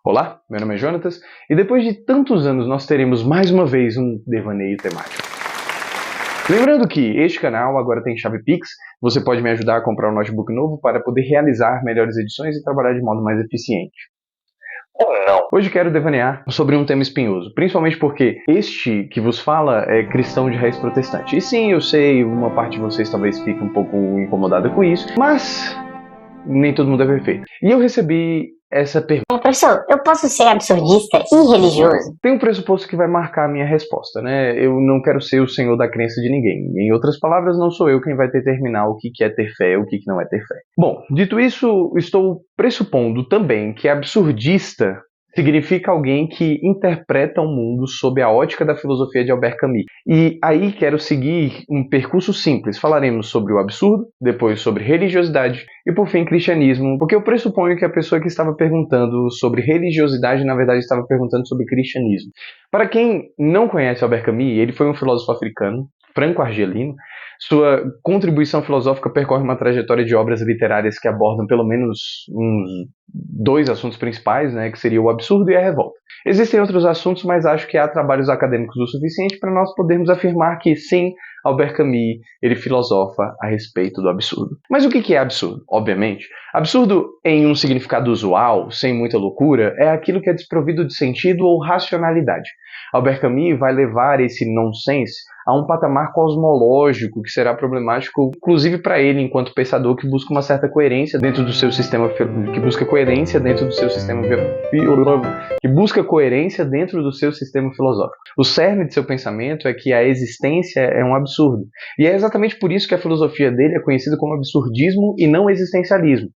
Olá, meu nome é Jonatas e depois de tantos anos nós teremos mais uma vez um devaneio temático. Lembrando que este canal agora tem chave Pix, você pode me ajudar a comprar um notebook novo para poder realizar melhores edições e trabalhar de modo mais eficiente. Ou não. Hoje quero devanear sobre um tema espinhoso, principalmente porque este que vos fala é cristão de raiz protestante. E sim, eu sei, uma parte de vocês talvez fique um pouco incomodada com isso, mas nem todo mundo é perfeito. E eu recebi essa pergunta. Professor, eu posso ser absurdista e religioso? Tem um pressuposto que vai marcar a minha resposta, né? Eu não quero ser o senhor da crença de ninguém. Em outras palavras, não sou eu quem vai determinar o que é ter fé e o que não é ter fé. Bom, dito isso, estou pressupondo também que absurdista significa alguém que interpreta o mundo sob a ótica da filosofia de Albert Camus. E aí quero seguir um percurso simples. Falaremos sobre o absurdo, depois sobre religiosidade e por fim cristianismo, porque eu pressuponho que a pessoa que estava perguntando sobre religiosidade na verdade estava perguntando sobre cristianismo. Para quem não conhece Albert Camus, ele foi um filósofo africano, franco-argelino. Sua contribuição filosófica percorre uma trajetória de obras literárias que abordam pelo menos uns dois assuntos principais, né, que seria o absurdo e a revolta. Existem outros assuntos, mas acho que há trabalhos acadêmicos o suficiente para nós podermos afirmar que sim, Albert Camus, ele filosofa a respeito do absurdo. Mas o que é absurdo? Obviamente, absurdo em um significado usual, sem muita loucura, é aquilo que é desprovido de sentido ou racionalidade. Albert Camus vai levar esse nonsense a um patamar cosmológico que será problemático, inclusive para ele, enquanto pensador que busca uma certa coerência dentro do seu sistema, que busca coerência dentro do seu sistema filosófico. O cerne de seu pensamento é que a existência é um absurdo. E é exatamente por isso que a filosofia dele é conhecida como absurdismo e não existencialismo.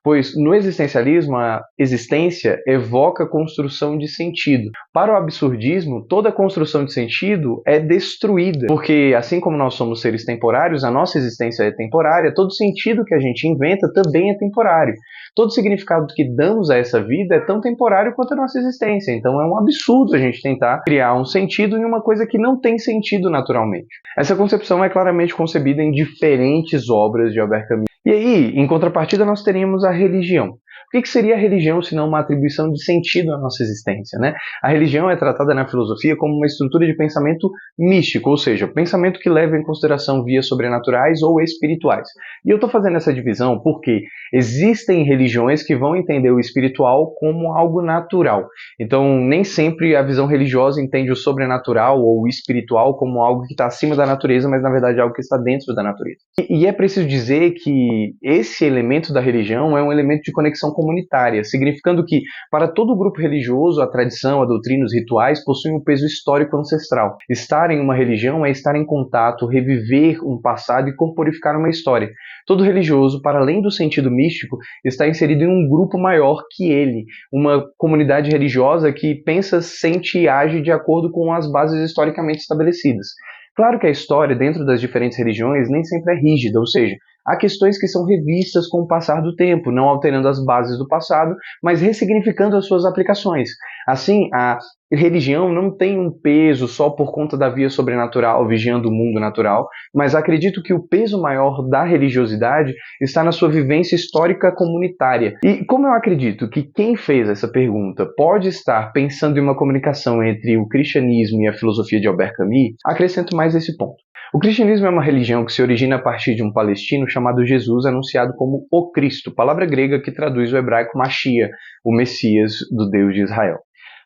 Pois no existencialismo a existência evoca a construção de sentido. Para o absurdismo, toda construção de sentido é destruída, porque assim como nós somos seres temporários, a nossa existência é temporária, todo sentido que a gente inventa também é temporário. Todo significado que damos a essa vida é tão temporário quanto a nossa existência, então é um absurdo a gente tentar criar um sentido em uma coisa que não tem sentido naturalmente. Essa concepção é claramente concebida em diferentes obras de Albert Camus. E aí, em contrapartida, nós teríamos a religião. O que seria a religião se não uma atribuição de sentido à nossa existência, né? A religião é tratada na filosofia como uma estrutura de pensamento místico, ou seja, pensamento que leva em consideração vias sobrenaturais ou espirituais. E eu estou fazendo essa divisão porque existem religiões que vão entender o espiritual como algo natural. Então, nem sempre a visão religiosa entende o sobrenatural ou o espiritual como algo que está acima da natureza, mas na verdade é algo que está dentro da natureza. E é preciso dizer que esse elemento da religião é um elemento de conexão comunitária, significando que, para todo grupo religioso, a tradição, a doutrina, os rituais possuem um peso histórico ancestral. Estar em uma religião é estar em contato, reviver um passado e corporificar uma história. Todo religioso, para além do sentido místico, está inserido em um grupo maior que ele, uma comunidade religiosa que pensa, sente e age de acordo com as bases historicamente estabelecidas. Claro que a história dentro das diferentes religiões nem sempre é rígida, ou seja, há questões que são revistas com o passar do tempo, não alterando as bases do passado, mas ressignificando as suas aplicações. Assim, a religião não tem um peso só por conta da via sobrenatural, vigiando o mundo natural, mas acredito que o peso maior da religiosidade está na sua vivência histórica comunitária. E como eu acredito que quem fez essa pergunta pode estar pensando em uma comunicação entre o cristianismo e a filosofia de Albert Camus, acrescento mais esse ponto. O cristianismo é uma religião que se origina a partir de um palestino chamado Jesus, anunciado como o Cristo, palavra grega que traduz o hebraico Mashiach, o Messias do Deus de Israel.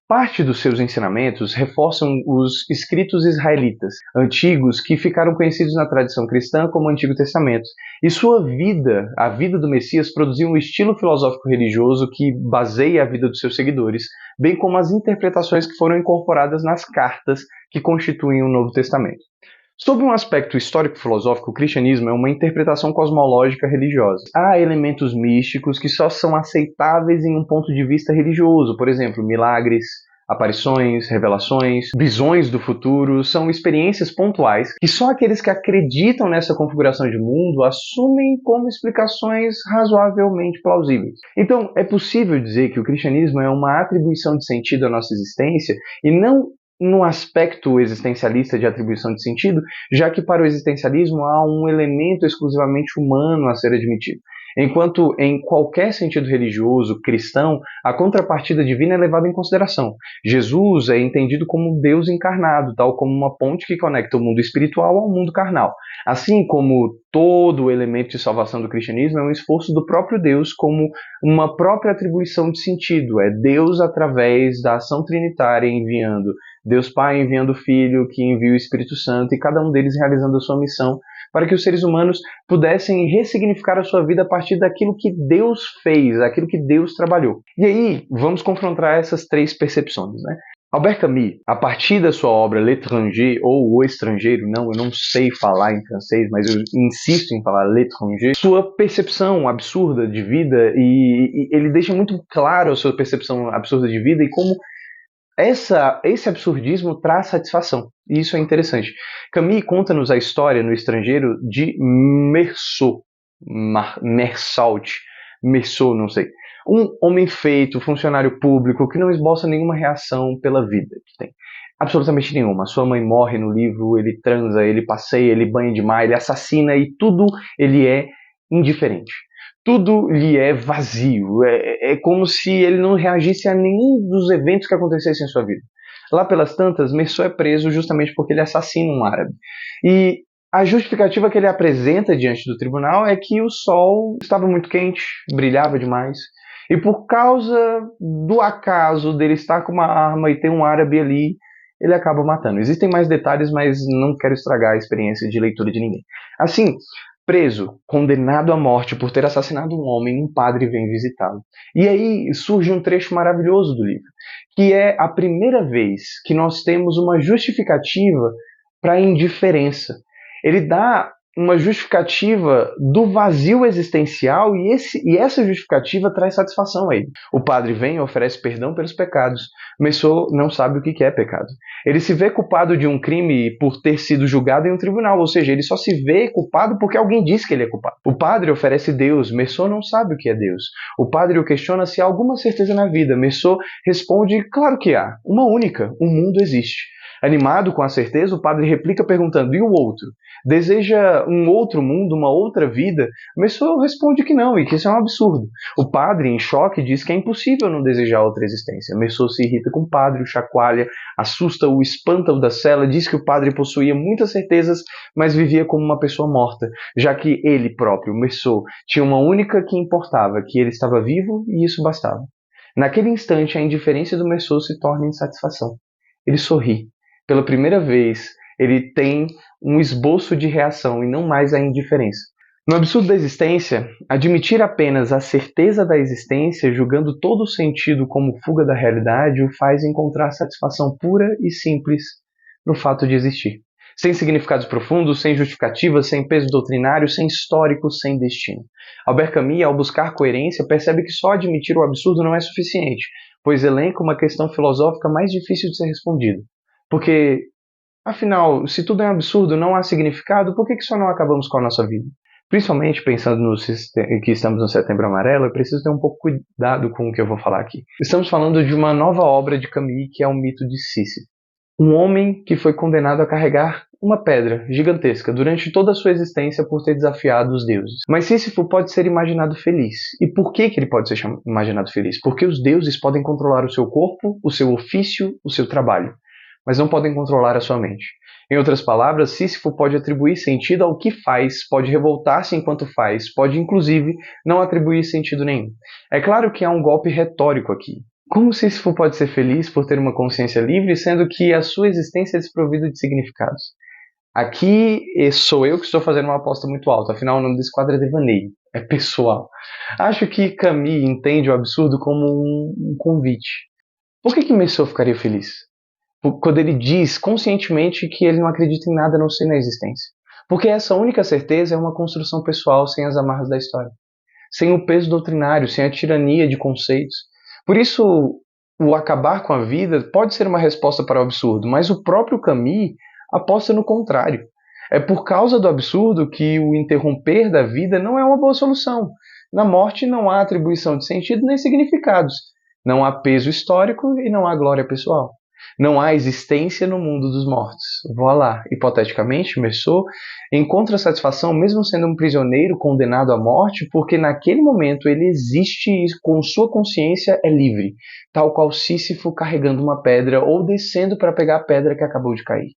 Parte dos seus ensinamentos reforçam os escritos israelitas, antigos que ficaram conhecidos na tradição cristã como o Antigo Testamento. E sua vida, a vida do Messias, produziu um estilo filosófico religioso que baseia a vida dos seus seguidores, bem como as interpretações que foram incorporadas nas cartas que constituem o Novo Testamento. Sob um aspecto histórico-filosófico, o cristianismo é uma interpretação cosmológica religiosa. Há elementos místicos que só são aceitáveis em um ponto de vista religioso, por exemplo, milagres, aparições, revelações, visões do futuro, são experiências pontuais que só aqueles que acreditam nessa configuração de mundo assumem como explicações razoavelmente plausíveis. Então, é possível dizer que o cristianismo é uma atribuição de sentido à nossa existência e não no aspecto existencialista de atribuição de sentido, já que para o existencialismo há um elemento exclusivamente humano a ser admitido. Enquanto em qualquer sentido religioso, cristão, a contrapartida divina é levada em consideração. Jesus é entendido como Deus encarnado, tal como uma ponte que conecta o mundo espiritual ao mundo carnal. Assim como todo o elemento de salvação do cristianismo é um esforço do próprio Deus como uma própria atribuição de sentido. É Deus através da ação trinitária enviando Deus Pai enviando o Filho, que envia o Espírito Santo, e cada um deles realizando a sua missão, para que os seres humanos pudessem ressignificar a sua vida a partir daquilo que Deus fez, aquilo que Deus trabalhou. E aí, vamos confrontar essas três percepções, né? Albert Camus, a partir da sua obra L'étranger, ou O Estrangeiro, eu não sei falar em francês, mas eu insisto em falar L'étranger, sua percepção absurda de vida, e ele deixa muito claro a sua percepção absurda de vida e como esse absurdismo traz satisfação, e isso é interessante. Camus conta-nos a história no Estrangeiro de Meursault, não sei. Um homem feito, funcionário público, que não esboça nenhuma reação pela vida que tem. Absolutamente nenhuma. Sua mãe morre no livro, ele transa, ele passeia, ele banha demais, ele assassina e tudo ele é indiferente. Tudo lhe é vazio. É como se ele não reagisse a nenhum dos eventos que acontecessem em sua vida. Lá pelas tantas, Meursault é preso justamente porque ele assassina um árabe. E a justificativa que ele apresenta diante do tribunal é que o sol estava muito quente, brilhava demais. E por causa do acaso dele estar com uma arma e ter um árabe ali, ele acaba matando. Existem mais detalhes, mas não quero estragar a experiência de leitura de ninguém. Assim, preso, condenado à morte por ter assassinado um homem, um padre vem visitá-lo. E aí surge um trecho maravilhoso do livro, que é a primeira vez que nós temos uma justificativa para a indiferença. Ele dá uma justificativa do vazio existencial e essa justificativa traz satisfação a ele. O padre vem e oferece perdão pelos pecados. Meursault não sabe o que é pecado. Ele se vê culpado de um crime por ter sido julgado em um tribunal, ou seja, ele só se vê culpado porque alguém diz que ele é culpado. O padre oferece Deus. Meursault não sabe o que é Deus. O padre o questiona se há alguma certeza na vida. Meursault responde, claro que há. Uma única. O mundo existe. Animado com a certeza, o padre replica perguntando, e o outro? Deseja um outro mundo, uma outra vida? Meursault responde que não, e que isso é um absurdo. O padre, em choque, diz que é impossível não desejar outra existência. Meursault se irrita com o padre, o chacoalha, assusta-o, espanta-o da cela, diz que o padre possuía muitas certezas, mas vivia como uma pessoa morta, já que ele próprio, Meursault, tinha uma única que importava, que ele estava vivo e isso bastava. Naquele instante, a indiferença do Meursault se torna insatisfação. Ele sorri. Pela primeira vez, ele tem um esboço de reação e não mais a indiferença. No absurdo da existência, admitir apenas a certeza da existência, julgando todo o sentido como fuga da realidade, o faz encontrar satisfação pura e simples no fato de existir. Sem significados profundos, sem justificativas, sem peso doutrinário, sem histórico, sem destino. Albert Camus, ao buscar coerência, percebe que só admitir o absurdo não é suficiente, pois elenca uma questão filosófica mais difícil de ser respondida. Porque, afinal, se tudo é um absurdo, não há significado, por que só não acabamos com a nossa vida? Principalmente pensando que estamos no Setembro Amarelo, eu preciso ter um pouco cuidado com o que eu vou falar aqui. Estamos falando de uma nova obra de Camus, que é o mito de Sísifo. Um homem que foi condenado a carregar uma pedra gigantesca durante toda a sua existência por ter desafiado os deuses. Mas Sísifo pode ser imaginado feliz. E por que ele pode ser imaginado feliz? Porque os deuses podem controlar o seu corpo, o seu ofício, o seu trabalho, mas não podem controlar a sua mente. Em outras palavras, Sísifo pode atribuir sentido ao que faz, pode revoltar-se enquanto faz, pode inclusive não atribuir sentido nenhum. É claro que há um golpe retórico aqui. Como Sísifo pode ser feliz por ter uma consciência livre, sendo que a sua existência é desprovida de significados? Aqui sou eu que estou fazendo uma aposta muito alta, afinal o nome desse quadro é devaneio, é pessoal. Acho que Camus entende o absurdo como um convite. Por que Meursault ficaria feliz? Quando ele diz conscientemente que ele não acredita em nada a não ser na existência. Porque essa única certeza é uma construção pessoal sem as amarras da história, sem o peso doutrinário, sem a tirania de conceitos. Por isso, o acabar com a vida pode ser uma resposta para o absurdo, mas o próprio Camus aposta no contrário. É por causa do absurdo que o interromper da vida não é uma boa solução. Na morte não há atribuição de sentido nem significados. Não há peso histórico e não há glória pessoal. Não há existência no mundo dos mortos. Voilà, hipoteticamente, Meursault encontra satisfação mesmo sendo um prisioneiro condenado à morte, porque naquele momento ele existe e com sua consciência é livre, tal qual Sísifo carregando uma pedra ou descendo para pegar a pedra que acabou de cair.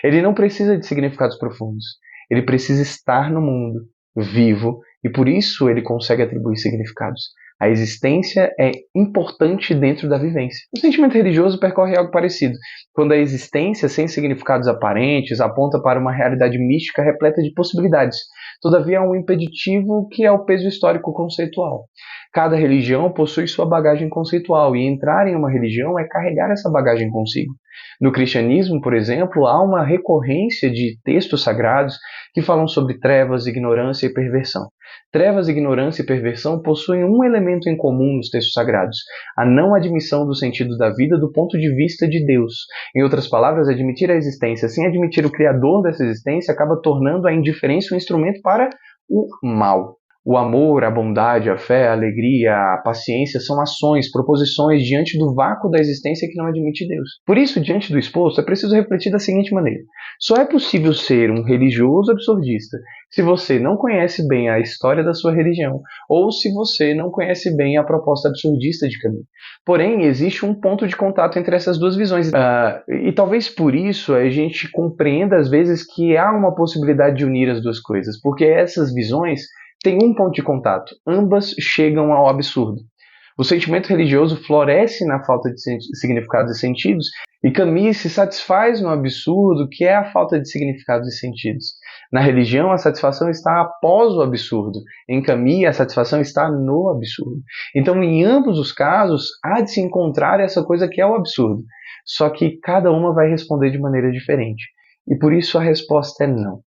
Ele não precisa de significados profundos. Ele precisa estar no mundo, vivo, e por isso ele consegue atribuir significados. A existência é importante dentro da vivência. O sentimento religioso percorre algo parecido, quando a existência, sem significados aparentes, aponta para uma realidade mística repleta de possibilidades. Todavia, há um impeditivo que é o peso histórico conceitual. Cada religião possui sua bagagem conceitual, e entrar em uma religião é carregar essa bagagem consigo. No cristianismo, por exemplo, há uma recorrência de textos sagrados que falam sobre trevas, ignorância e perversão. Trevas, ignorância e perversão possuem um elemento em comum nos textos sagrados: a não admissão do sentido da vida do ponto de vista de Deus. Em outras palavras, admitir a existência sem admitir o Criador dessa existência acaba tornando a indiferença um instrumento para o mal. O amor, a bondade, a fé, a alegria, a paciência são ações, proposições diante do vácuo da existência que não admite Deus. Por isso, diante do exposto, é preciso refletir da seguinte maneira: só é possível ser um religioso absurdista se você não conhece bem a história da sua religião ou se você não conhece bem a proposta absurdista de Camus. Porém, existe um ponto de contato entre essas duas visões. E talvez por isso a gente compreenda às vezes que há uma possibilidade de unir as duas coisas, porque essas visões têm um ponto de contato, ambas chegam ao absurdo. O sentimento religioso floresce na falta de significados e sentidos, e Camus se satisfaz no absurdo, que é a falta de significados e sentidos. Na religião, a satisfação está após o absurdo. Em Camus, a satisfação está no absurdo. Então, em ambos os casos, há de se encontrar essa coisa que é o absurdo. Só que cada uma vai responder de maneira diferente. E por isso a resposta é não.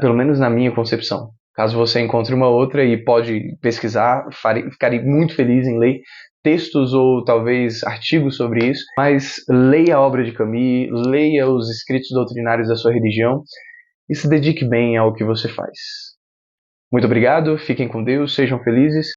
Pelo menos na minha concepção. Caso você encontre uma outra e pode pesquisar, ficarei muito feliz em ler textos ou talvez artigos sobre isso, mas leia a obra de Camus, leia os escritos doutrinários da sua religião e se dedique bem ao que você faz. Muito obrigado, fiquem com Deus, sejam felizes.